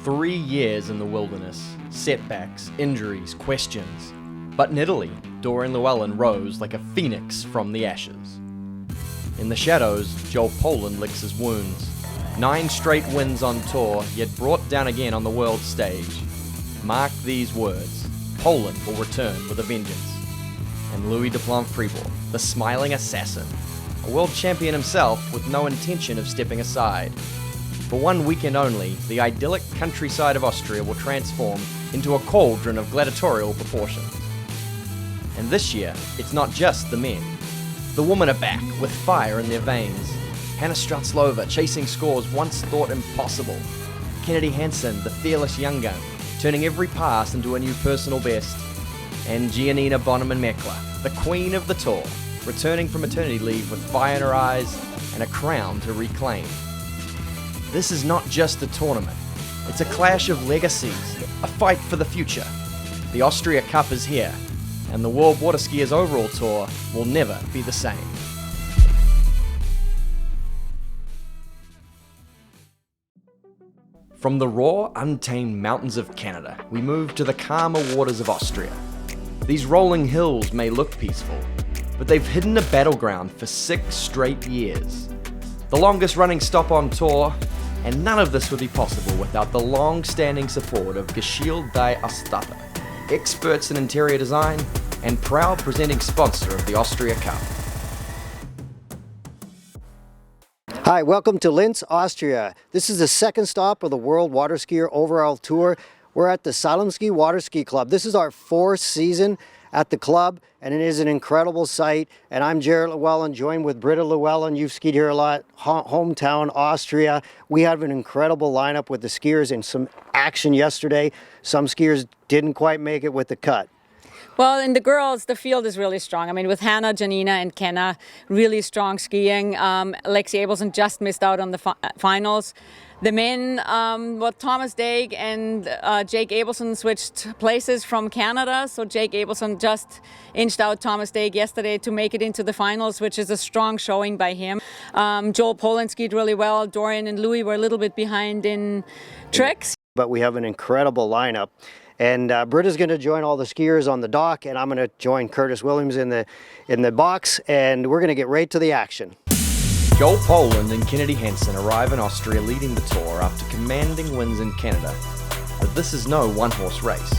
3 years in the wilderness, setbacks, injuries, questions. But in Italy, Dorian Llewellyn rose like a phoenix from the ashes. In the shadows, Joel Poland licks his wounds. 9 straight wins on tour, yet brought down again on the world stage. Mark these words, Poland will return with a vengeance. And Louis Duplan-Fribourg, the smiling assassin, a world champion himself with no intention of stepping aside. For 1 weekend only, the idyllic countryside of Austria will transform into a cauldron of gladiatorial proportions. And this year, it's not just the men. The women are back with fire in their veins. Hanna Strauchlova chasing scores once thought impossible. Kennedy Hansen, the fearless young gun, turning every pass into a new personal best. And Giannina Bonneman-Meckler, the queen of the tour, returning from maternity leave with fire in her eyes and a crown to reclaim. This is not just a tournament. It's a clash of legacies, a fight for the future. The Austria Cup is here, and the World Water Skiers Overall Tour will never be the same. From the raw, untamed mountains of Canada, we move to the calmer waters of Austria. These rolling hills may look peaceful, but they've hidden a battleground for 6 straight years. The longest running stop on tour, and none of this would be possible without the long-standing support of Geschichte die Oststadt, experts in interior design and proud presenting sponsor of the Austria Cup. Hi, welcome to Linz, Austria. This is the second stop of the World Water Skier Overall Tour. We're at the Slalom Water Ski Club. This is our 4th season at the club, and it is an incredible site. And I'm Jared Llewellyn, joined with Britta Llewellyn. You've skied here a lot, hometown Austria. We have an incredible lineup with the skiers and some action yesterday. Some skiers didn't quite make it with the cut. Well, in the girls, the field is really strong. I mean, with Hanna, Giannina, and Kenna, really strong skiing. Lexi Abelson just missed out on the finals. The men, Thomas Daig and Jake Abelson switched places from Canada. So Jake Abelson just inched out Thomas Daig yesterday to make it into the finals, which is a strong showing by him. Joel Poland skied really well. Dorian and Louis were a little bit behind in tricks. But we have an incredible lineup. And Britta's going to join all the skiers on the dock, and I'm going to join Curtis Williams in the box, and we're going to get right to the action. Joel Poland and Kennedy Hansen arrive in Austria leading the tour after commanding wins in Canada. But this is no one-horse race.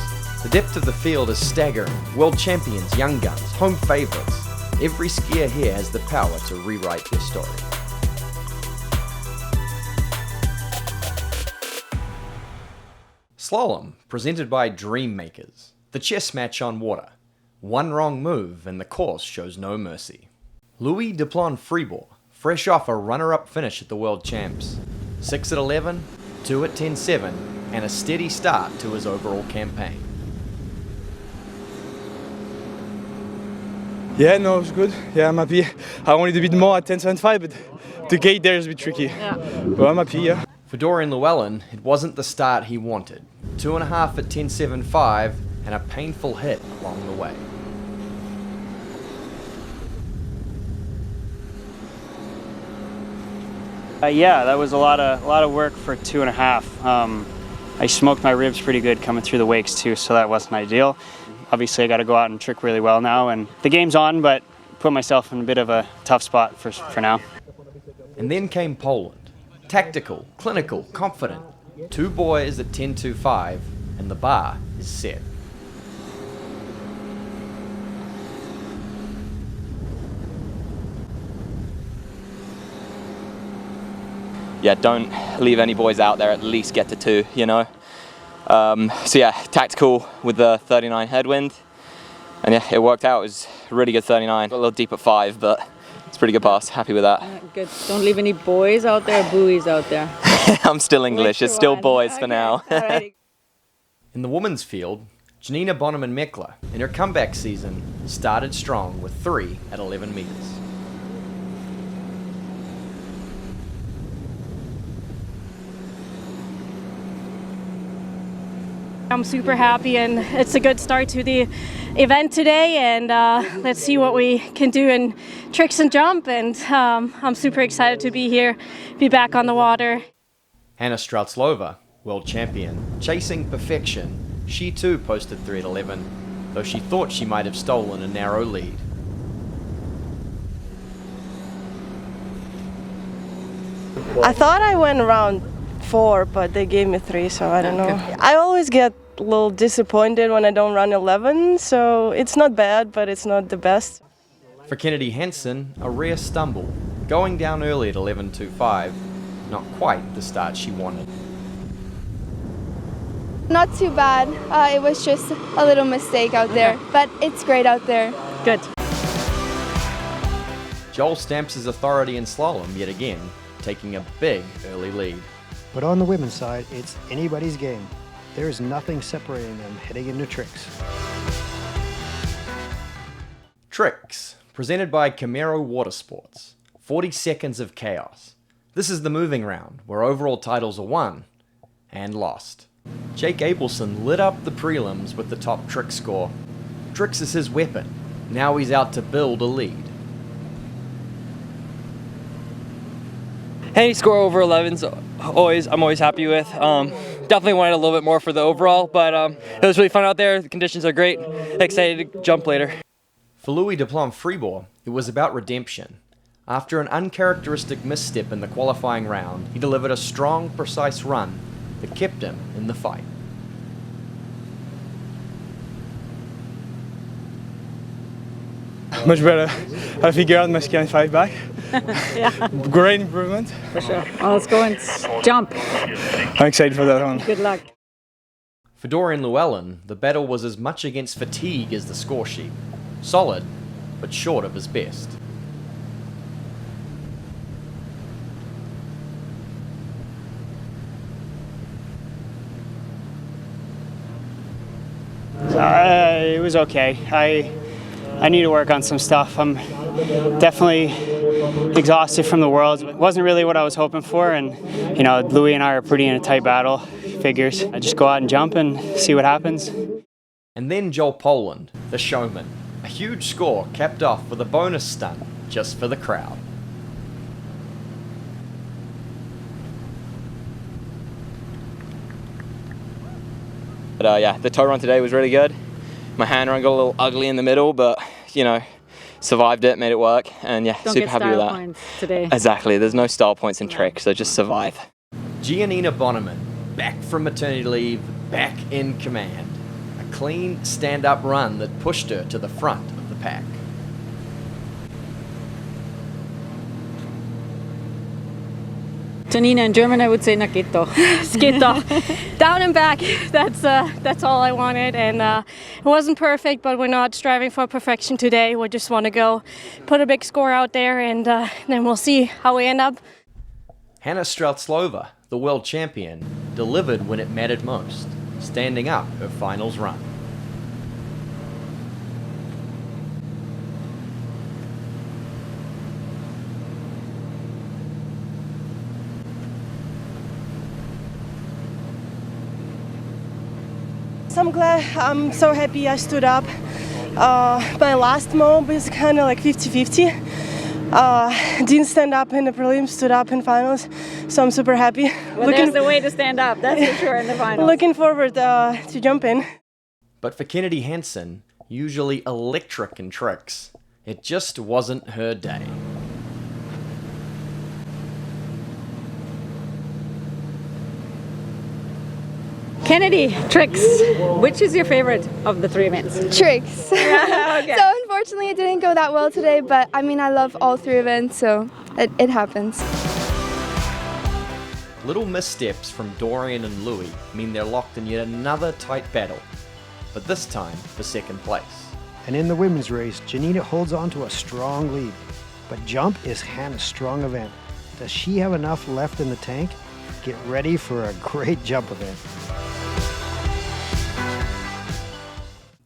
The depth of the field is staggering. World champions, young guns, home favourites. Every skier here has the power to rewrite their story. Slalom, presented by Dream Makers. The chess match on water. One wrong move and the course shows no mercy. Louis Duplan-Fribourg, fresh off a runner-up finish at the World Champs. 6 at 11, 2 at 10.7, and a steady start to his overall campaign. Yeah, no, it was good. Yeah, I'm happy. I wanted a bit more at 10.75, but the gate there is a bit tricky. Yeah. But I'm happy, yeah. For Dorian Llewellyn, it wasn't the start he wanted. 2.5 at 10.75 and a painful hit along the way. Yeah, that was a lot of work for 2.5. I smoked my ribs pretty good coming through the wakes too, so that wasn't ideal. Obviously, I got to go out and trick really well now, and the game's on, but put myself in a bit of a tough spot for now. And then came Poland. Tactical, clinical, confident. 2 boys at 10.25, and the bar is set. Yeah, don't leave any boys out there, at least get to 2, you know. So yeah, tactical with the 39 headwind. And yeah, it worked out. It was a really good 39. Got a little deep at 5, but it's a pretty good pass. Happy with that. Good. Don't leave any boys out there, buoys out there. I'm still English. It's still boys for now. In the women's field, Giannina Bonneman-Meckler, in her comeback season, started strong with 3 at 11 meters. I'm super happy, and it's a good start to the event today, and let's see what we can do in tricks and jump, and I'm super excited to be here, be back on the water. Hanna Strauchlova world champion, chasing perfection, she too posted 3 at 11, though she thought she might have stolen a narrow lead. I thought I went around 4, but they gave me 3, so I don't know. I always get a little disappointed when I don't run 11, so it's not bad, but it's not the best. For Kennedy Hansen, a rare stumble, going down early at 11.25, not quite the start she wanted. Not too bad. It was just a little mistake out there, but it's great out there. Good. Joel stamps his authority in slalom yet again, taking a big early lead. But on the women's side, it's anybody's game. There is nothing separating them heading into tricks. Tricks, presented by Camaro Watersports. 40 seconds of chaos. This is the moving round, where overall titles are won and lost. Jake Abelson lit up the prelims with the top trick score. Tricks is his weapon. Now he's out to build a lead. Any score over 11's I'm always happy with. Definitely wanted a little bit more for the overall, but it was really fun out there. The conditions are great. Excited to jump later. For Louis Duplon-Fribourg, it was about redemption. After an uncharacteristic misstep in the qualifying round, he delivered a strong, precise run that kept him in the fight. Much better. I figured out my ski and 5 back. Yeah, Great improvement. for sure. Well, let's go and jump. I'm excited for that one. Good luck. For Dorian Llewellyn, the battle was as much against fatigue as the score sheet. Solid, but short of his best. It was okay. I need to work on some stuff. I'm definitely exhausted from the Worlds. It wasn't really what I was hoping for, and you know, Louis and I are pretty in a tight battle. Figures. I just go out and jump and see what happens. And then Joel Poland, the showman. A huge score capped off with a bonus stunt just for the crowd. But yeah, the toe run today was really good. My hand run got a little ugly in the middle, but you know, survived it, made it work, and yeah, Don't super get happy with style that. points today. Exactly, there's no style points in tricks, so just survive. Giannina Bonneman, back from maternity leave, back in command. A clean stand-up run that pushed her to the front of the pack. Janina, in German I would say, na geht doch. Es geht doch. Down and back. That's all I wanted, and it wasn't perfect, but we're not striving for perfection today. We just want to go put a big score out there, and then we'll see how we end up. Hannah Streltslova, the world champion, delivered when it mattered most, standing up her finals run. I'm so happy I stood up. My last mob is kind of like 50-50. Didn't stand up in the prelims, stood up in finals, so I'm super happy. Well, there's the way to stand up, that's for sure, in the finals. Looking forward to jump in. But for Kennedy Hansen, usually electric in tricks, it just wasn't her day. Kennedy, tricks. Which is your favorite of the 3 events? Tricks. Okay. So unfortunately it didn't go that well today, but I mean I love all 3 events, so it happens. Little missteps from Dorian and Louis mean they're locked in yet another tight battle, but this time for second place. And in the women's race, Janina holds on to a strong lead. But jump is Hannah's strong event. Does she have enough left in the tank? Get ready for a great jump event.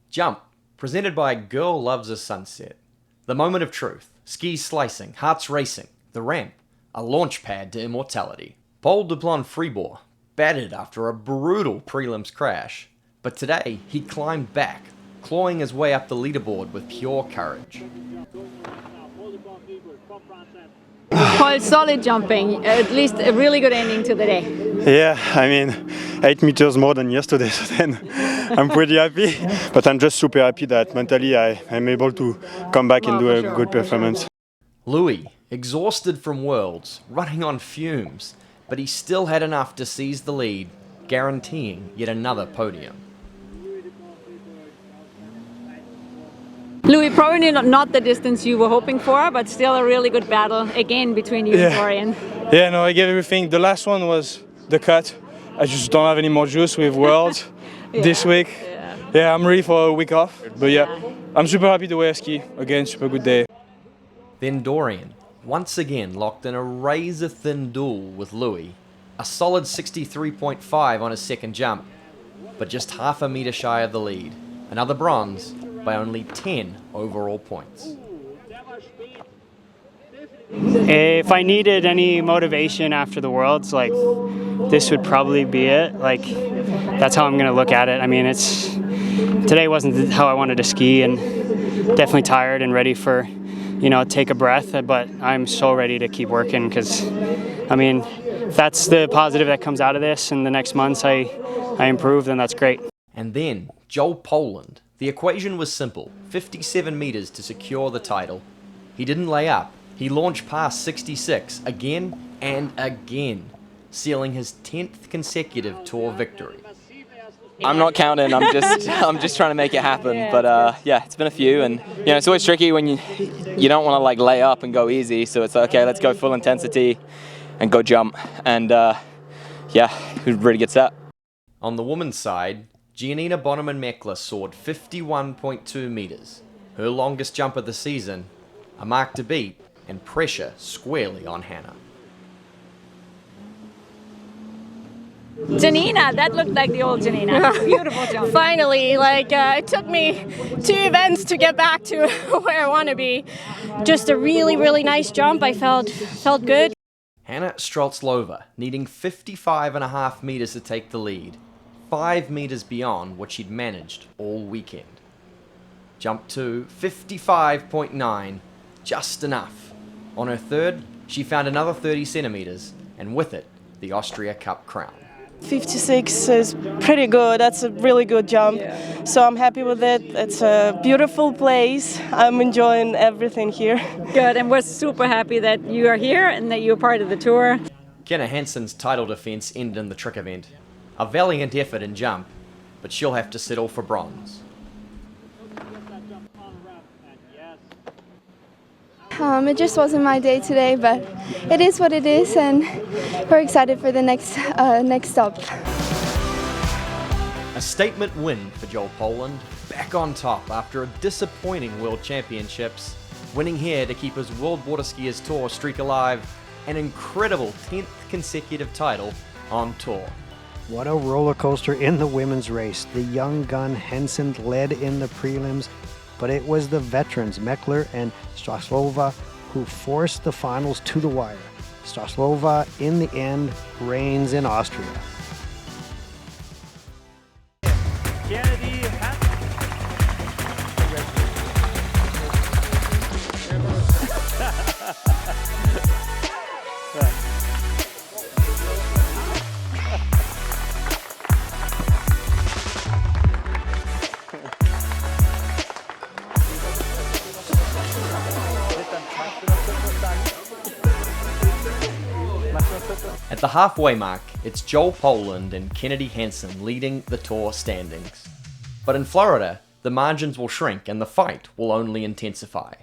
Jump, presented by Girl Loves a Sunset. The moment of truth, skis slicing, hearts racing, the ramp, a launch pad to immortality. Paul Duplon-Fribourg battered after a brutal prelims crash, but today he climbed back, clawing his way up the leaderboard with pure courage. Paul, solid jumping, at least a really good ending to the day. Yeah, I mean, 8 meters more than yesterday, so then I'm pretty happy. But I'm just super happy that mentally I'm able to come back and do a good performance. Louis, exhausted from Worlds, running on fumes, but he still had enough to seize the lead, guaranteeing yet another podium. Louis, probably not the distance you were hoping for, but still a really good battle again between you and Dorian. Yeah, no, I gave everything. The last one was the cut. I just don't have any more juice with Worlds this week. Yeah, I'm ready for a week off. But yeah, I'm super happy the way I ski. Again, super good day. Then Dorian, once again locked in a razor-thin duel with Louis. A solid 63.5 on his second jump, but just half a metre shy of the lead. Another bronze by only 10 overall points. If I needed any motivation after the Worlds, like, this would probably be it. Like, that's how I'm going to look at it. I mean, today wasn't how I wanted to ski, and definitely tired and ready for, take a breath, but I'm so ready to keep working because, I mean, if that's the positive that comes out of this and the next months I improve, then that's great. And then, Joel Poland. The equation was simple, 57 metres to secure the title. He didn't lay up. He launched past 66 again and again, sealing his 10th consecutive Tour victory. I'm not counting. I'm just trying to make it happen. But yeah, it's been a few, and it's always tricky when you don't want to like lay up and go easy. So it's okay. Let's go full intensity and go jump. And yeah, it was a really good set. On the women's side, Giannina Bonneman-Meckler soared 51.2 metres, her longest jump of the season, a mark to beat, and pressure squarely on Hannah. Giannina, that looked like the old Giannina. Beautiful jump. Finally, it took me 2 events to get back to where I want to be. Just a really, really nice jump. I felt good. Hannah Streltsova needing 55.5 metres to take the lead, 5 metres beyond what she'd managed all weekend. Jump to 55.9, just enough. On her third, she found another 30 centimetres, and with it, the Austria Cup crown. 56 is pretty good. That's a really good jump. So I'm happy with it. It's a beautiful place. I'm enjoying everything here. Good, and we're super happy that you are here and that you're part of the tour. Kenna Hansen's title defence ended in the trick event. A valiant effort in jump, but she'll have to settle for bronze. It just wasn't my day today, but it is what it is, and we're excited for the next stop. A statement win for Joel Poland, back on top after a disappointing World Championships, winning here to keep his World Water Skiers Tour streak alive, an incredible 10th consecutive title on tour. What a roller coaster in the women's race. The young gun Henson led in the prelims, but it was the veterans Meckler and Streltsova who forced the finals to the wire. Streltsova, in the end, reigns in Austria. At the halfway mark, it's Joel Poland and Kennedy Hansen leading the tour standings. But in Florida, the margins will shrink and the fight will only intensify.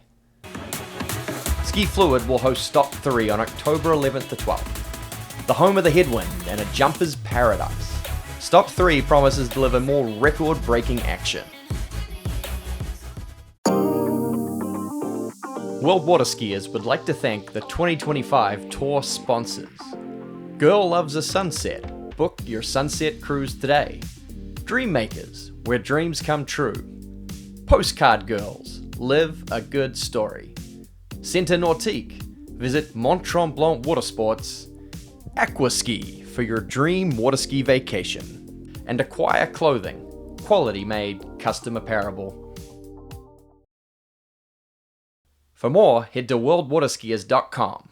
Ski Fluid will host Stop 3 on October 11th to 12th. The home of the headwind and a jumper's paradise. Stop 3 promises to deliver more record-breaking action. World Water Skiers would like to thank the 2025 tour sponsors. Girl Loves a Sunset. Book your sunset cruise today. Dreammakers, where dreams come true. Postcard Girls. Live a good story. Centre Nautique. Visit Mont Tremblant Watersports. Aquaski for your dream water ski vacation. And Acquire Clothing. Quality made, custom apparel. For more, head to worldwaterskiers.com.